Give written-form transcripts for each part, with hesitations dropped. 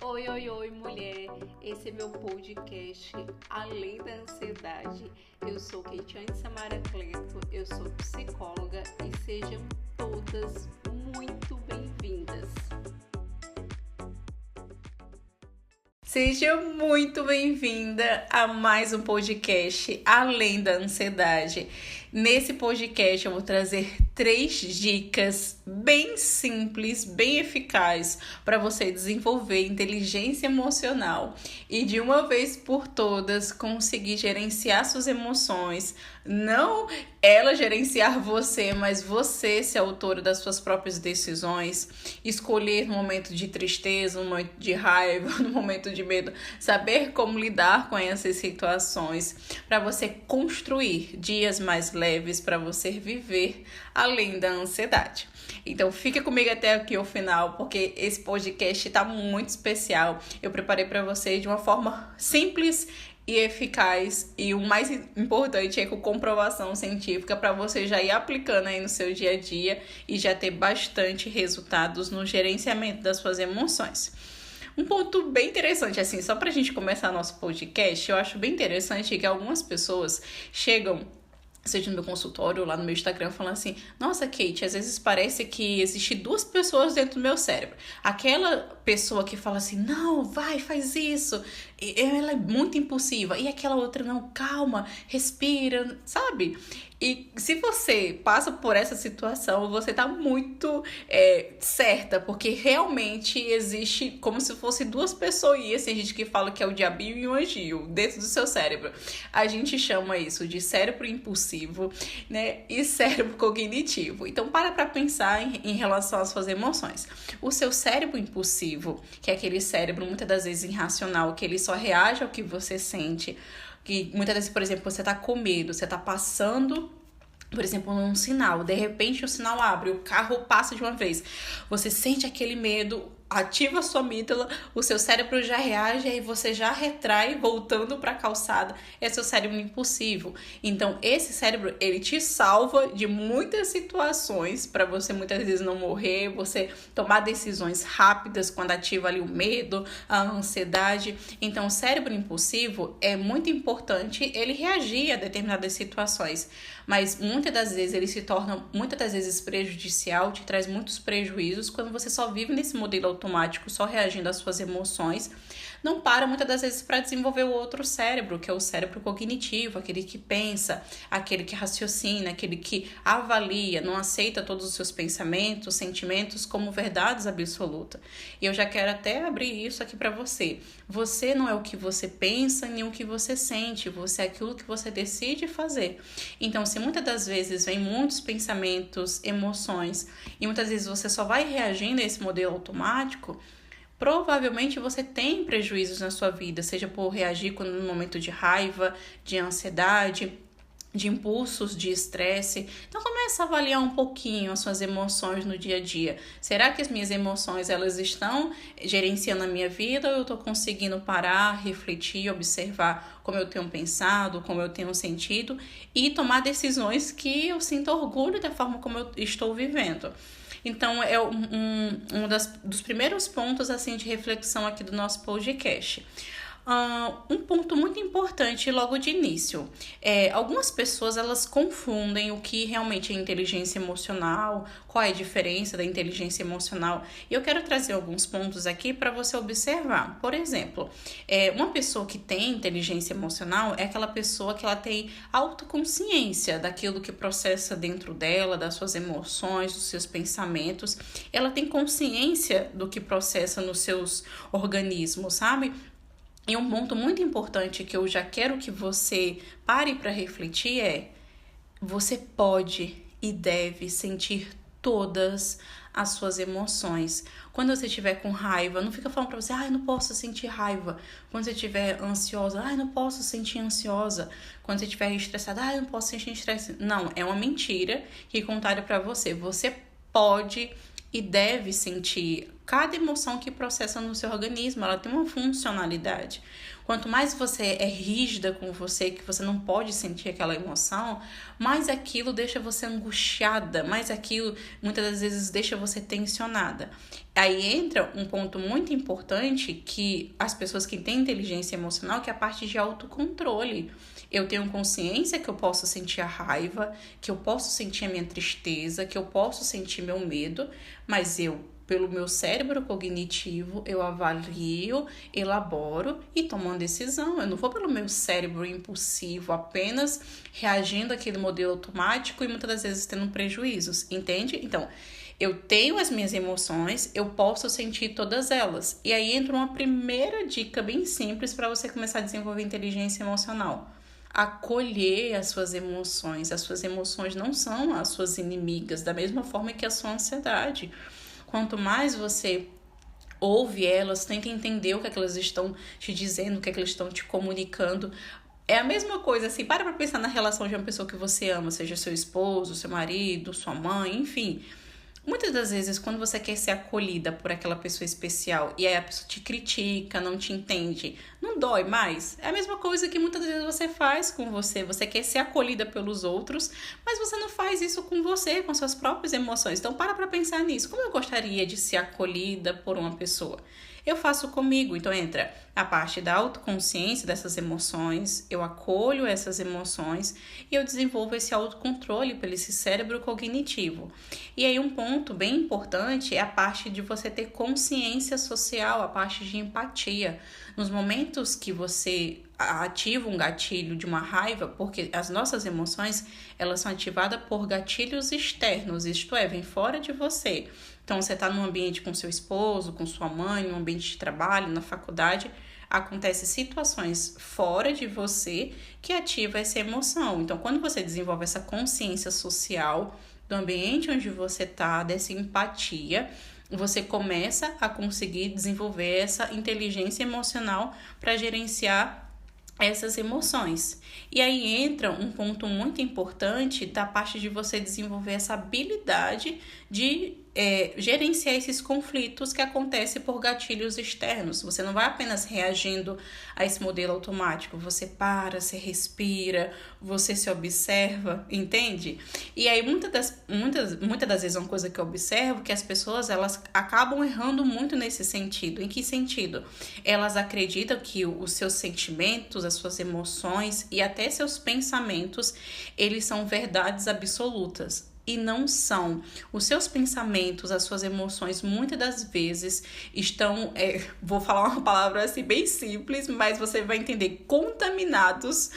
Oi, oi, oi, mulher! Esse é meu podcast Além da Ansiedade. Eu sou Keitiane Samara Cleto, eu sou psicóloga e sejam todas muito bem-vindas. Seja muito bem-vinda a mais um podcast Além da Ansiedade. Nesse podcast eu vou trazer 3 dicas bem simples, bem eficazes para você desenvolver inteligência emocional e de uma vez por todas conseguir gerenciar suas emoções. Não ela gerenciar você, mas você ser autora das suas próprias decisões, escolher no momento de tristeza, no momento de raiva, no momento de medo, saber como lidar com essas situações para você construir dias mais leves, para você viver além da ansiedade. Então fica comigo até aqui o final, porque esse podcast está muito especial. Eu preparei para você de uma forma simples e eficaz, e o mais importante é com comprovação científica para você já ir aplicando aí no seu dia a dia e já ter bastante resultados no gerenciamento das suas emoções. Um ponto bem interessante, assim, só pra gente começar nosso podcast, eu acho bem interessante que algumas pessoas chegam, seja no meu consultório ou lá no meu Instagram, falando assim: nossa, Kate, às vezes parece que existe 2 pessoas dentro do meu cérebro. Aquela pessoa que fala assim: não, vai, faz isso, ela é muito impulsiva. E aquela outra: não, calma, respira, sabe? E se você passa por essa situação, você tá muito certa, porque realmente existe como se fosse 2 pessoas. Tem gente que fala que é o diabinho e o anjinho dentro do seu cérebro. A gente chama isso de cérebro impulsivo, né? E cérebro cognitivo. Então, para pensar em relação às suas emoções. O seu cérebro impulsivo, que é aquele cérebro muitas das vezes irracional, que ele só reage ao que você sente, que muitas vezes, por exemplo, você tá com medo, você tá passando, por exemplo, num sinal, de repente o sinal abre, o carro passa de uma vez, você sente aquele medo, ativa a sua amígdala, o seu cérebro já reage, aí você já retrai, voltando para a calçada, é seu cérebro impulsivo. Então, esse cérebro, ele te salva de muitas situações, para você muitas vezes não morrer, você tomar decisões rápidas quando ativa ali o medo, a ansiedade. Então, o cérebro impulsivo é muito importante ele reagir a determinadas situações, mas muitas das vezes ele se torna prejudicial, te traz muitos prejuízos quando você só vive nesse modelo automático, só reagindo às suas emoções. Não para muitas das vezes para desenvolver o outro cérebro, que é o cérebro cognitivo, aquele que pensa, aquele que raciocina, aquele que avalia, não aceita todos os seus pensamentos, sentimentos como verdades absolutas. E eu já quero até abrir isso aqui para você. Você não é o que você pensa nem o que você sente, você é aquilo que você decide fazer. Então, se muitas das vezes vem muitos pensamentos, emoções, e muitas vezes você só vai reagindo a esse modelo automático, provavelmente você tem prejuízos na sua vida, seja por reagir no momento de raiva, de ansiedade, de impulsos, de estresse. Então começa a avaliar um pouquinho as suas emoções no dia a dia. Será que as minhas emoções elas estão gerenciando a minha vida, ou eu estou conseguindo parar, refletir, observar como eu tenho pensado, como eu tenho sentido e tomar decisões que eu sinto orgulho da forma como eu estou vivendo? Então, é dos primeiros pontos assim, de reflexão aqui do nosso podcast. Um ponto muito importante logo de início. Algumas pessoas elas confundem o que realmente é inteligência emocional, qual é a diferença da inteligência emocional. E eu quero trazer alguns pontos aqui para você observar. Por exemplo, uma pessoa que tem inteligência emocional é aquela pessoa que ela tem autoconsciência daquilo que processa dentro dela, das suas emoções, dos seus pensamentos. Ela tem consciência do que processa nos seus organismos, sabe? E um ponto muito importante que eu já quero que você pare para refletir é: você pode e deve sentir todas as suas emoções. Quando você estiver com raiva, não fica falando para você: eu não posso sentir raiva. Quando você estiver ansiosa: eu não posso sentir ansiosa. Quando você estiver estressada: eu não posso sentir estresse. Não, é uma mentira que contaram para você. Você pode e deve sentir cada emoção que processa no seu organismo, ela tem uma funcionalidade. Quanto mais você é rígida com você, que você não pode sentir aquela emoção, mais aquilo deixa você angustiada, mais aquilo muitas das vezes deixa você tensionada. Aí entra um ponto muito importante que as pessoas que têm inteligência emocional, que é a parte de autocontrole. Eu tenho consciência que eu posso sentir a raiva, que eu posso sentir a minha tristeza, que eu posso sentir meu medo, mas pelo meu cérebro cognitivo, eu avalio, elaboro e tomo uma decisão. Eu não vou pelo meu cérebro impulsivo, apenas reagindo àquele modelo automático e muitas das vezes tendo prejuízos, entende? Então, eu tenho as minhas emoções, eu posso sentir todas elas. E aí entra uma primeira dica bem simples para você começar a desenvolver inteligência emocional. Acolher as suas emoções. As suas emoções não são as suas inimigas, da mesma forma que a sua ansiedade. Quanto mais você ouve elas, tenta entender o que é que elas estão te dizendo, o que é que elas estão te comunicando. É a mesma coisa, assim, para pensar na relação de uma pessoa que você ama, seja seu esposo, seu marido, sua mãe, enfim. Muitas das vezes, quando você quer ser acolhida por aquela pessoa especial e aí a pessoa te critica, não te entende, não dói mais? É a mesma coisa que muitas vezes você faz com você. Você quer ser acolhida pelos outros, mas você não faz isso com você, com suas próprias emoções. Então, para pensar nisso. Como eu gostaria de ser acolhida por uma pessoa? Eu faço comigo. Então, entra a parte da autoconsciência dessas emoções, eu acolho essas emoções e eu desenvolvo esse autocontrole pelo esse cérebro cognitivo. E aí, um ponto bem importante é a parte de você ter consciência social, a parte de empatia. Nos momentos que você ativa um gatilho de uma raiva, porque as nossas emoções, elas são ativadas por gatilhos externos, isto é, vem fora de você. Então, você está num ambiente com seu esposo, com sua mãe, num ambiente de trabalho, na faculdade, acontecem situações fora de você que ativa essa emoção. Então, quando você desenvolve essa consciência social do ambiente onde você está, dessa empatia, você começa a conseguir desenvolver essa inteligência emocional para gerenciar essas emoções. E aí entra um ponto muito importante da parte de você desenvolver essa habilidade de gerenciar esses conflitos que acontecem por gatilhos externos. Você não vai apenas reagindo a esse modelo automático, você para, você respira, você se observa, entende? E aí muitas das vezes uma coisa que eu observo é que as pessoas elas acabam errando muito nesse sentido. Em que sentido? Elas acreditam que os seus sentimentos, as suas emoções e até seus pensamentos, eles são verdades absolutas. E não são. Os seus pensamentos, as suas emoções, muitas das vezes estão, vou falar uma palavra assim bem simples, mas você vai entender, contaminados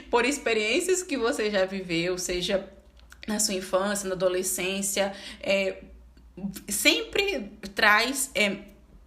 por experiências que você já viveu, seja na sua infância, na adolescência, sempre traz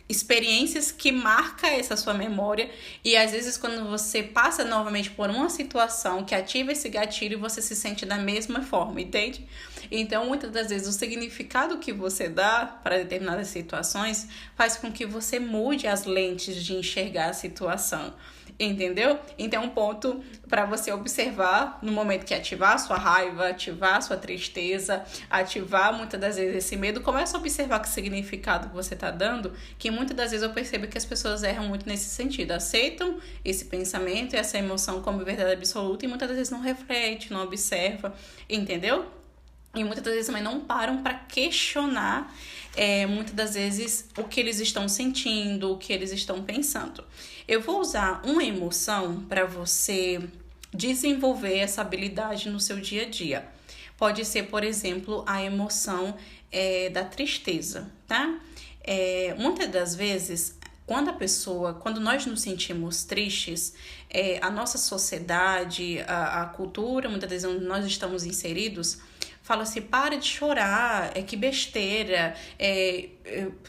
experiências que marcam essa sua memória e às vezes quando você passa novamente por uma situação que ativa esse gatilho, você se sente da mesma forma, entende? Então, muitas das vezes, o significado que você dá para determinadas situações faz com que você mude as lentes de enxergar a situação, entendeu? Então, um ponto para você observar no momento que ativar a sua raiva, ativar a sua tristeza, ativar muitas das vezes esse medo, começa a observar que significado que você está dando, que muitas das vezes eu percebo que as pessoas erram muito nesse sentido, aceitam esse pensamento e essa emoção como verdade absoluta e muitas das vezes não reflete, não observa, entendeu? E muitas das vezes também não param para questionar, muitas das vezes, o que eles estão sentindo, o que eles estão pensando. Eu vou usar uma emoção para você desenvolver essa habilidade no seu dia a dia. Pode ser, por exemplo, a emoção da tristeza, tá? Muitas das vezes, quando nós nos sentimos tristes, a nossa sociedade, a cultura, muitas vezes onde nós estamos inseridos, fala assim, para de chorar, que besteira,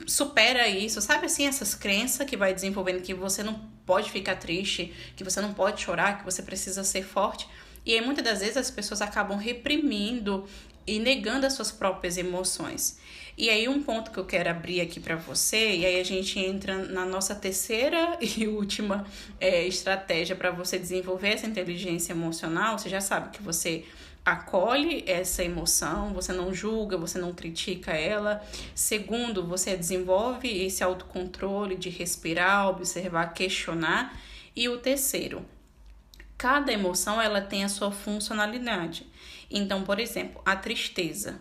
supera isso, sabe assim, essas crenças que vai desenvolvendo que você não pode ficar triste, que você não pode chorar, que você precisa ser forte. E aí muitas das vezes as pessoas acabam reprimindo e negando as suas próprias emoções. E aí um ponto que eu quero abrir aqui para você, e aí a gente entra na nossa terceira e última estratégia para você desenvolver essa inteligência emocional. Você já sabe que você acolhe essa emoção, você não julga, você não critica ela. Segundo, você desenvolve esse autocontrole de respirar, observar, questionar. E o terceiro, cada emoção ela tem a sua funcionalidade. Então, por exemplo, a tristeza.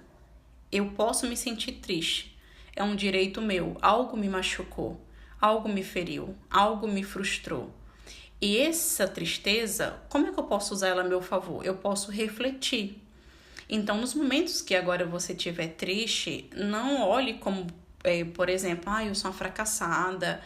Eu posso me sentir triste. É um direito meu. Algo me machucou, algo me feriu, algo me frustrou. E essa tristeza, como é que eu posso usar ela a meu favor? Eu posso refletir. Então, nos momentos que agora você estiver triste, não olhe como, por exemplo, eu sou uma fracassada,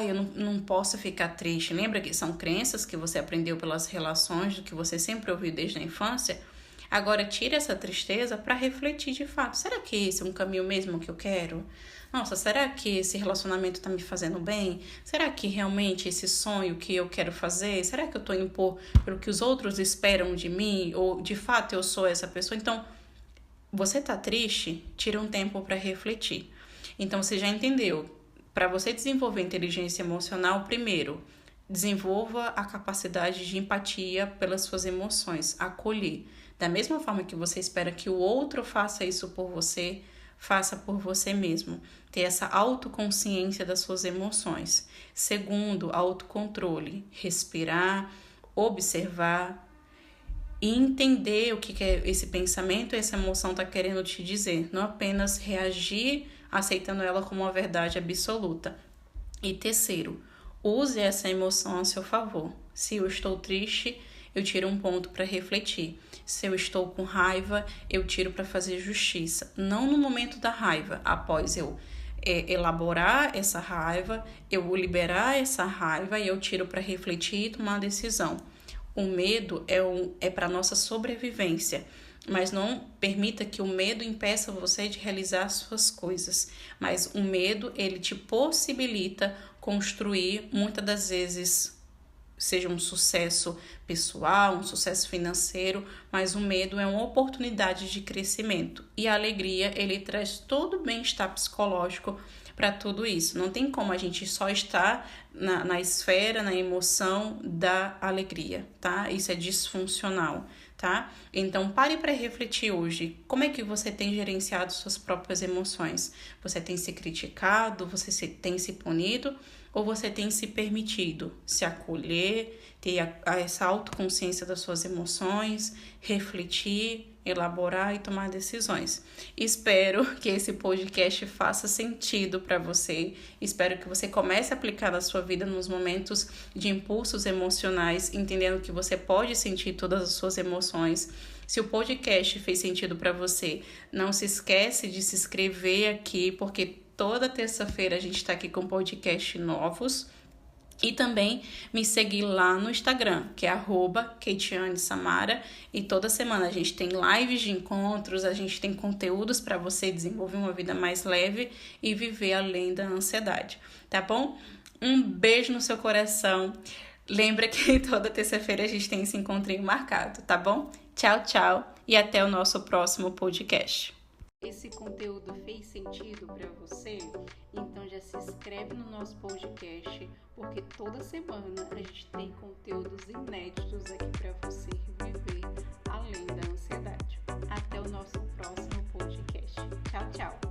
eu não posso ficar triste. Lembra que são crenças que você aprendeu pelas relações, do que você sempre ouviu desde a infância? Agora, tire essa tristeza para refletir de fato. Será que esse é um caminho mesmo que eu quero? Nossa, será que esse relacionamento está me fazendo bem? Será que realmente esse sonho que eu quero fazer? Será que eu estou indo pelo que os outros esperam de mim? Ou de fato eu sou essa pessoa? Então, você está triste? Tira um tempo para refletir. Então, você já entendeu. Para você desenvolver inteligência emocional, primeiro, desenvolva a capacidade de empatia pelas suas emoções, acolher. Da mesma forma que você espera que o outro faça isso por você, faça por você mesmo. Ter essa autoconsciência das suas emoções. Segundo, autocontrole. Respirar, observar e entender o que esse pensamento, essa emoção está querendo te dizer. Não apenas reagir aceitando ela como uma verdade absoluta. E terceiro, use essa emoção a seu favor. Se eu estou triste, eu tiro um ponto para refletir. Se eu estou com raiva, eu tiro para fazer justiça. Não no momento da raiva, após eu elaborar essa raiva, eu vou liberar essa raiva e eu tiro para refletir e tomar uma decisão. O medo é para nossa sobrevivência, mas não permita que o medo impeça você de realizar suas coisas. Mas o medo, ele te possibilita construir, muitas das vezes, seja um sucesso pessoal, um sucesso financeiro, mas o medo é uma oportunidade de crescimento. E a alegria, ele traz todo o bem-estar psicológico para tudo isso. Não tem como a gente só estar na esfera, na emoção da alegria, tá? Isso é disfuncional, tá? Então, pare para refletir hoje. Como é que você tem gerenciado suas próprias emoções? Você tem se criticado? Você tem se punido? Ou você tem se permitido se acolher, ter essa autoconsciência das suas emoções, refletir, elaborar e tomar decisões? Espero que esse podcast faça sentido para você. Espero que você comece a aplicar na sua vida nos momentos de impulsos emocionais, entendendo que você pode sentir todas as suas emoções. Se o podcast fez sentido para você, não se esquece de se inscrever aqui, porque toda terça-feira a gente está aqui com podcast novos. E também me seguir lá no Instagram, que é @KeitianeSamara. E toda semana a gente tem lives de encontros, a gente tem conteúdos para você desenvolver uma vida mais leve e viver além da ansiedade, tá bom? Um beijo no seu coração. Lembra que toda terça-feira a gente tem esse encontrinho marcado, tá bom? Tchau, tchau e até o nosso próximo podcast. Esse conteúdo fez sentido para você? Então já se inscreve no nosso podcast, porque toda semana a gente tem conteúdos inéditos aqui para você viver além da ansiedade. Até o nosso próximo podcast. Tchau, tchau!